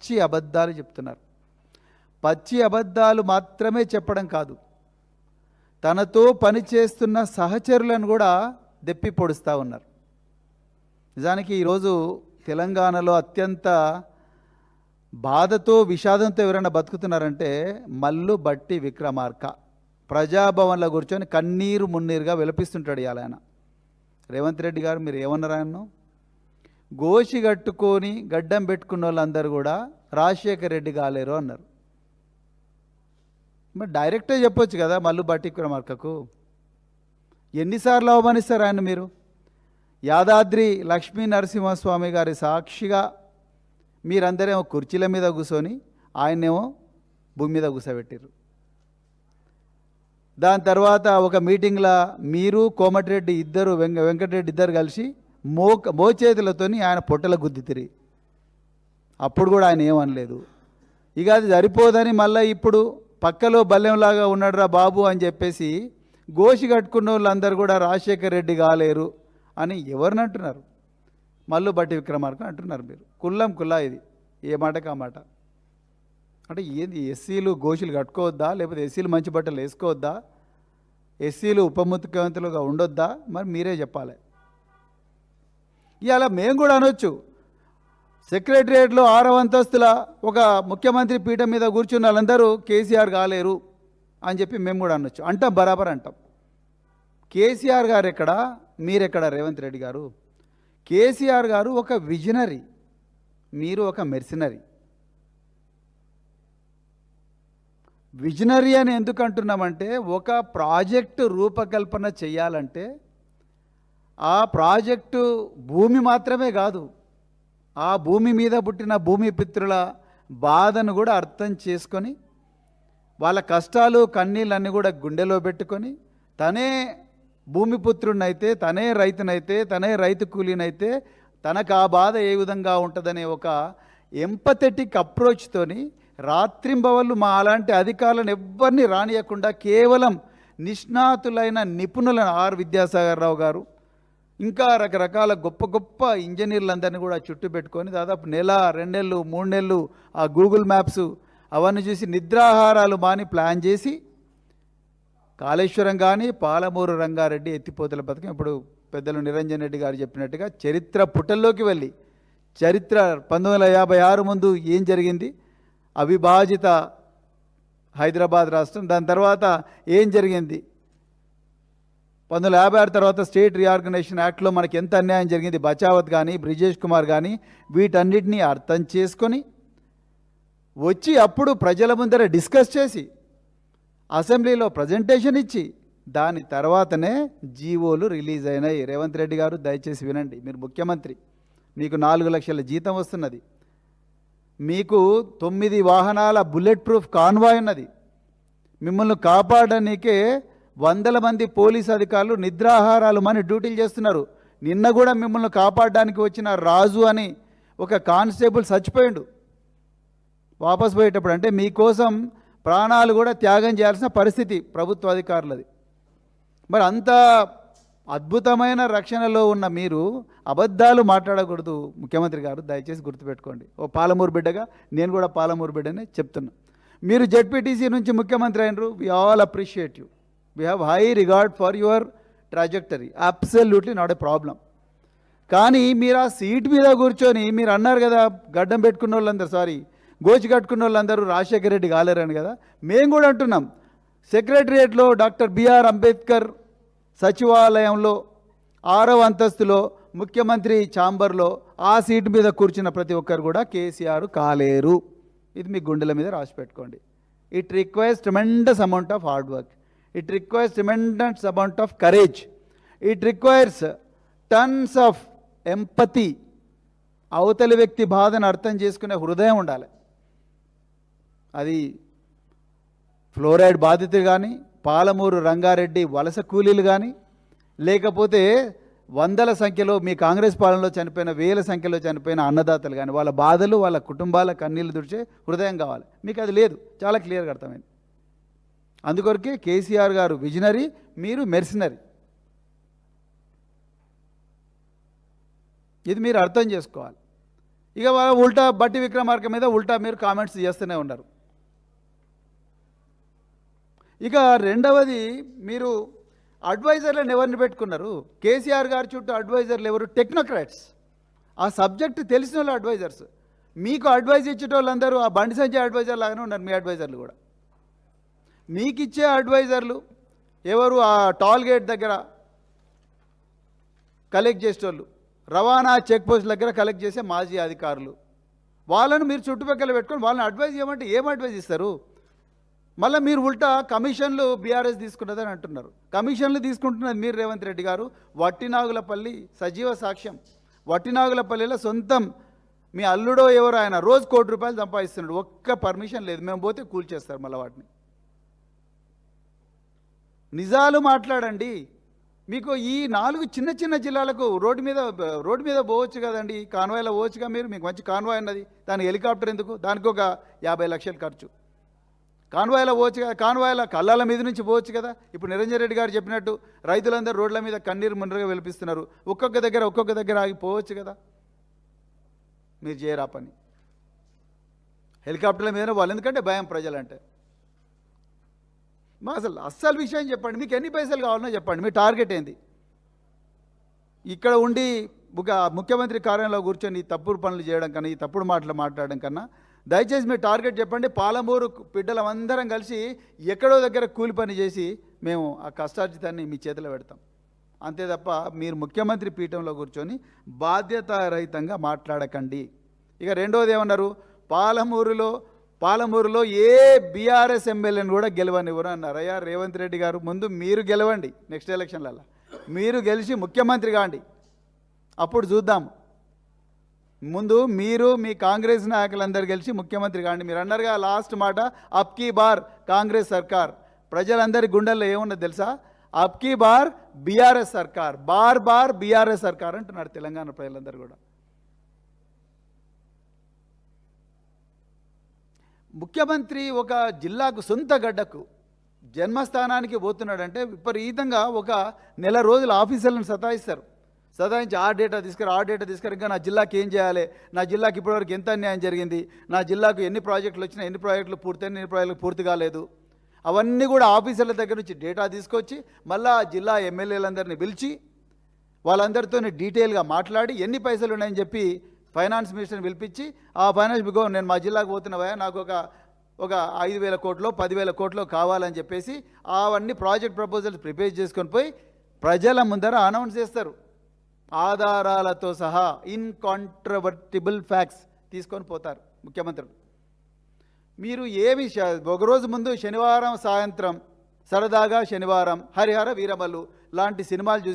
పచ్చి అబద్ధాలు చెప్తున్నారు. పచ్చి అబద్ధాలు మాత్రమే చెప్పడం కాదు, తనతో పనిచేస్తున్న సహచరులను కూడా దెప్పి పొడుస్తూ ఉన్నారు. నిజానికి ఈరోజు తెలంగాణలో అత్యంత బాధతో విషాదంతో ఎవరైనా బతుకుతున్నారంటే మల్లు బట్టి విక్రమార్క. ప్రజాభవన్లో కూర్చొని కన్నీరు మున్నీరుగా విలపిస్తుంటాడు ఇవాళ ఆయన. రేవంత్ రెడ్డి గారు మీరు ఏమన్నారు? ఆయన్ను గోషి కట్టుకొని గడ్డం పెట్టుకున్న వాళ్ళందరూ కూడా రాజశేఖర్ రెడ్డి కాలేరు అన్నారు. మరి డైరెక్టే చెప్పొచ్చు కదా మల్లు బట్టి విక్రమార్కకు. ఎన్నిసార్లు అవమానిస్తారు ఆయన మీరు? యాదాద్రి లక్ష్మీ నరసింహస్వామి గారి సాక్షిగా మీరందరేమో కుర్చీల మీద కూర్చొని ఆయన్నేమో భూమి మీద కూర్చోబెట్టారు. దాని తర్వాత ఒక మీటింగ్లో మీరు కోమటిరెడ్డి ఇద్దరు వెంకటరెడ్డి ఇద్దరు కలిసి మోచేతులతోని ఆయన పొట్టల గుద్దితిరి. అప్పుడు కూడా ఆయన ఏమనలేదు. ఇక అది సరిపోదని మళ్ళీ ఇప్పుడు పక్కలో బల్లెంలాగా ఉన్నాడురా బాబు అని చెప్పేసి గోషి కట్టుకున్న వాళ్ళందరూ కూడా రాజశేఖర్ రెడ్డి కాలేరు అని ఎవరిని అంటున్నారు? మల్లు బట్టి విక్రమార్క అంటున్నారు మీరు. కుల్లం కుల్లా ఇది, ఏ మాటకా మాట. అంటే ఏంది, ఎస్సీలు గోషులు కట్టుకోవద్దా, లేకపోతే ఎస్సీలు మంచి బట్టలు వేసుకోవద్దా, ఎస్సీలు ఉప ముఖ్యమంత్రులుగా ఉండొద్దా? మరి మీరే చెప్పాలి. ఇవాళ మేము కూడా అనొచ్చు, సెక్రటరియట్లో 6వ అంతస్తుల ఒక ముఖ్యమంత్రి పీఠం మీద కూర్చున్న వాళ్ళందరూ కేసీఆర్ కాలేరు అని చెప్పి మేము కూడా అనొచ్చు. అంటాం, బరాబర్ అంటాం. కేసీఆర్ గారు ఎక్కడా, మీరెక్కడ రేవంత్ రెడ్డి గారు? కేసీఆర్ గారు ఒక విజనరీ, మీరు ఒక మెర్సినరీ. విజనరీ అని ఎందుకు అంటున్నామంటే, ఒక ప్రాజెక్టు రూపకల్పన చేయాలంటే ఆ ప్రాజెక్టు భూమి మాత్రమే కాదు, ఆ భూమి మీద పుట్టిన భూమిపుత్రుల బాధను కూడా అర్థం చేసుకొని, వాళ్ళ కష్టాలు కన్నీళ్ళన్నీ కూడా గుండెలో పెట్టుకొని, తనే భూమిపుత్రుడినైతే, తనే రైతునైతే, తనే రైతు కూలీనైతే తనకు ఆ బాధ ఏ విధంగా ఉంటుందనే ఒక ఎంపథెటిక్ అప్రోచ్తోని రాత్రింబవళ్ళు మా అలాంటి అధికారులను ఎవ్వరిని రానియకుండా కేవలం నిష్ణాతులైన నిపుణులను ఆర్ విద్యాసాగర్ రావు గారు ఇంకా రకరకాల గొప్ప గొప్ప ఇంజనీర్లందరినీ కూడా చుట్టూ పెట్టుకొని దాదాపు నెల, 2 నెలలు, 3 నెలలు ఆ గూగుల్ మ్యాప్స్ అవన్నీ చూసి నిద్రాహారాలు మాని ప్లాన్ చేసి కాళేశ్వరం కానీ పాలమూరు రంగారెడ్డి ఎత్తిపోతల పథకం ఇప్పుడు పెద్దలు నిరంజన్ రెడ్డి గారు చెప్పినట్టుగా చరిత్ర పుటల్లోకి వెళ్ళి, చరిత్ర 1956 ముందు ఏం జరిగింది, అవిభాజిత హైదరాబాద్ రాష్ట్రం, దాని తర్వాత ఏం జరిగింది, 1956 తర్వాత స్టేట్ రీఆర్గనైజేషన్ యాక్ట్లో మనకి ఎంత అన్యాయం జరిగింది, బచావత్ కానీ బ్రిజేష్ కుమార్ కానీ, వీటన్నిటినీ అర్థం చేసుకొని వచ్చి అప్పుడు ప్రజల ముందర డిస్కస్ చేసి అసెంబ్లీలో ప్రజెంటేషన్ ఇచ్చి దాని తర్వాతనే జీవోలు రిలీజ్ అయినాయి. రేవంత్ రెడ్డి గారు దయచేసి వినండి, మీరు ముఖ్యమంత్రి, మీకు 4 లక్షల జీతం వస్తున్నది, మీకు 9 వాహనాల బుల్లెట్ ప్రూఫ్ కాన్వాయ్ ఉన్నది, మిమ్మల్ని కాపాడడానికే 100 మంది పోలీస్ అధికారులు నిద్రాహారాలు మాని డ్యూటీలు చేస్తున్నారు. నిన్న కూడా మిమ్మల్ని కాపాడడానికి వచ్చిన రాజు అని ఒక కానిస్టేబుల్ చచ్చిపోయిండు వాపస్ పోయేటప్పుడు. అంటే మీకోసం ప్రాణాలు కూడా త్యాగం చేయాల్సిన పరిస్థితి ప్రభుత్వ అధికారులది. మరి అంత అద్భుతమైన రక్షణలో ఉన్న మీరు అబద్ధాలు మాట్లాడకూడదు ముఖ్యమంత్రి గారు, దయచేసి గుర్తుపెట్టుకోండి. ఓ పాలమూరు బిడ్డగా నేను కూడా పాలమూరు బిడ్డనే చెప్తున్నా. మీరు జెడ్పీటీసీ నుంచి ముఖ్యమంత్రి అయినరు, we all appreciate you, we have high regard for your trajectory, absolutely not a problem. కానీ మీరు ఆ సీట్ మీద కూర్చొని మీరు అన్నారు కదా, గడ్డం పెట్టుకున్న వాళ్ళందరూ, సారీ గోచి కట్టుకున్న వాళ్ళందరూ రాజశేఖర రెడ్డి కాలేరని కదా. మేము కూడా అంటున్నాం, సెక్రటరియట్లో డాక్టర్ బిఆర్ అంబేద్కర్ సచివాలయంలో 6వ అంతస్తులో ముఖ్యమంత్రి ఛాంబర్లో ఆ సీటు మీద కూర్చున్న ప్రతి ఒక్కరు కూడా కేసీఆర్ కాలేరు. ఇది మీ గుండెల మీద రాసి పెట్టుకోండి. It requires tremendous amount of hard work, it requires tremendous amount of courage, it requires tons of empathy. అవతలి వ్యక్తి బాధను అర్థం చేసుకునే హృదయం ఉండాలి. అది ఫ్లోరైడ్ బాధితులు కానీ, పాలమూరు రంగారెడ్డి వలస కూలీలు కానీ, లేకపోతే 100ల సంఖ్యలో మీ కాంగ్రెస్ పాలనలో చనిపోయిన 1000ల సంఖ్యలో చనిపోయిన అన్నదాతలు కానీ, వాళ్ళ బాధలు వాళ్ళ కుటుంబాల కన్నీళ్లు తుడిచే హృదయం కావాలి. మీకు అది లేదు, చాలా క్లియర్గా అర్థమైంది. అందుకొరకే కేసీఆర్ గారు విజనరీ, మీరు మెర్సినరీ. ఇది మీరు అర్థం చేసుకోవాలి. ఇక వాళ్ళ ఉల్టా బట్టి విక్రమార్క మీద ఉల్టా మీరు కామెంట్స్ చేస్తూనే ఉన్నారు. ఇక రెండవది, మీరు అడ్వైజర్లను ఎవరిని పెట్టుకున్నారు? కేసీఆర్ గారి చుట్టూ అడ్వైజర్లు ఎవరు? టెక్నోక్రాట్స్, ఆ సబ్జెక్ట్ తెలిసిన వాళ్ళు అడ్వైజర్స్. మీకు అడ్వైజ్ ఇచ్చేటోళ్ళందరూ ఆ బండి సంజయ్ అడ్వైజర్ లాగానే ఉన్నారు. మీ అడ్వైజర్లు కూడా మీకు ఇచ్చే అడ్వైజర్లు ఎవరు? ఆ టాల్ గేట్ దగ్గర కలెక్ట్ చేసేటోళ్ళు, రవాణా చెక్ పోస్ట్ దగ్గర కలెక్ట్ చేసే మాజీ అధికారులు. వాళ్ళను మీరు చుట్టుపక్కల పెట్టుకొని వాళ్ళని అడ్వైజ్ చేయమంటే ఏం అడ్వైజ్ ఇస్తారు? మళ్ళీ మీరు ఉల్టా కమిషన్లు బీఆర్ఎస్ తీసుకున్నదని అంటున్నారు. కమిషన్లు తీసుకుంటున్నది మీరు, రేవంత్ రెడ్డి గారు. వట్టినాగులపల్లి సజీవ సాక్ష్యం. వట్టినాగులపల్లిలో సొంతం మీ అల్లుడో ఎవరో ఆయన రోజు ₹1,00,00,000 సంపాదిస్తున్నాడు. ఒక్క పర్మిషన్ లేదు. మేము పోతే కూల్చేస్తారు మళ్ళీ వాటిని. నిజాలు మాట్లాడండి. మీకు ఈ 4 చిన్న చిన్న జిల్లాలకు రోడ్డు మీద పోవచ్చు కదండి, కాన్వాయ్లో పోవచ్చుగా మీరు. మీకు మంచి కాన్వాయ్ ఉన్నది, దానికి హెలికాప్టర్ ఎందుకు? దానికి ఒక 50 లక్షలు ఖర్చు. కాన్వాయ్లో పోవచ్చు కదా, కాన్వాయ్ల కళ్ళాల మీద నుంచి పోవచ్చు కదా. ఇప్పుడు నిరంజన్ రెడ్డి గారు చెప్పినట్టు రైతులందరూ రోడ్ల మీద కన్నీరు మున్నరగా వెలిపిస్తున్నారు. ఒక్కొక్క దగ్గర ఆగి పోవచ్చు కదా. మీరు చేయరా పని. హెలికాప్టర్ల మీద వాళ్ళు ఎందుకంటే భయం ప్రజలంటే. మా అస్సలు విషయం చెప్పండి. మీకు ఎన్ని పైసలు కావాలన్నా చెప్పండి. మీ టార్గెట్ ఏంది? ఇక్కడ ఉండి ఒక ముఖ్యమంత్రి కార్యాలయంలో కూర్చొని ఈ తప్పుడు పనులు చేయడం కన్నా, ఈ తప్పుడు మాటలు మాట్లాడడం కన్నా దయచేసి మీ టార్గెట్ చెప్పండి. పాలమూరు బిడ్డలందరం కలిసి ఎక్కడో దగ్గర కూలి పని చేసి మేము ఆ కష్టార్జితాన్ని మీ చేతిలో పెడతాం. అంతే తప్ప మీరు ముఖ్యమంత్రి పీఠంలో కూర్చొని బాధ్యతారహితంగా మాట్లాడకండి. ఇక రెండోది ఏమన్నారు? పాలమూరులో ఏ బీఆర్ఎస్ ఎమ్మెల్యేని కూడా గెలవనివ్వరు అన్నారు. అయ్యా రేవంత్ రెడ్డి గారు, ముందు మీరు గెలవండి. నెక్స్ట్ ఎలక్షన్లలో మీరు గెలిచి ముఖ్యమంత్రి కాండి, అప్పుడు చూద్దాం. ముందు మీరు మీ కాంగ్రెస్ నాయకులందరూ గెలిచి ముఖ్యమంత్రి కాండి. మీరు అన్నారుగా లాస్ట్ మాట, అబ్కీ బార్ కాంగ్రెస్ సర్కార్. ప్రజలందరి గుండెల్లో ఏమున్నది తెలుసా? అబ్కీ బార్ బీఆర్ఎస్ సర్కార్, బార్ బీఆర్ఎస్ సర్కార్ అంటున్నారు తెలంగాణ ప్రజలందరూ కూడా. ముఖ్యమంత్రి ఒక జిల్లాకు సొంత గడ్డకు జన్మస్థానానికి పోతున్నాడంటే విపరీతంగా ఒక నెల రోజులు ఆఫీసర్లను సతాయించి ఆ డేటా తీసుకురా, ఇంకా నా జిల్లాకి ఏం చేయాలి, నా జిల్లాకి ఇప్పటివరకు ఎంత అన్యాయం జరిగింది, నా జిల్లాకు ఎన్ని ప్రాజెక్టులు వచ్చినా, ఎన్ని ప్రాజెక్టులు పూర్తయినా, ఎన్ని ప్రాజెక్టులు పూర్తి కాలేదు, అవన్నీ కూడా ఆఫీసర్ల దగ్గర నుంచి డేటా తీసుకొచ్చి మళ్ళీ ఆ జిల్లా ఎమ్మెల్యేలందరినీ పిలిచి వాళ్ళందరితో డీటెయిల్గా మాట్లాడి ఎన్ని పైసలు ఉన్నాయని చెప్పి ఫైనాన్స్ మినిస్టర్ని పిలిపించి, ఆ ఫైనాన్స్ నేను మా జిల్లాకు పోతున్నావా, నాకు ఒక 5,000 కోట్లో 10,000 కోట్లో కావాలని చెప్పేసి అవన్నీ ప్రాజెక్ట్ ప్రపోజల్స్ ప్రిపేర్ చేసుకొని పోయి ప్రజల ముందర అనౌన్స్ చేస్తారు. ఆధారాలతో సహా ఇన్కాంట్రవర్టిబుల్ ఫ్యాక్ట్స్ తీసుకొని పోతారు ముఖ్యమంత్రులు. మీరు ఏమి ఒకరోజు ముందు శనివారం సాయంత్రం సరదాగా హరిహర వీరమల్లు లాంటి సినిమాలు చూసి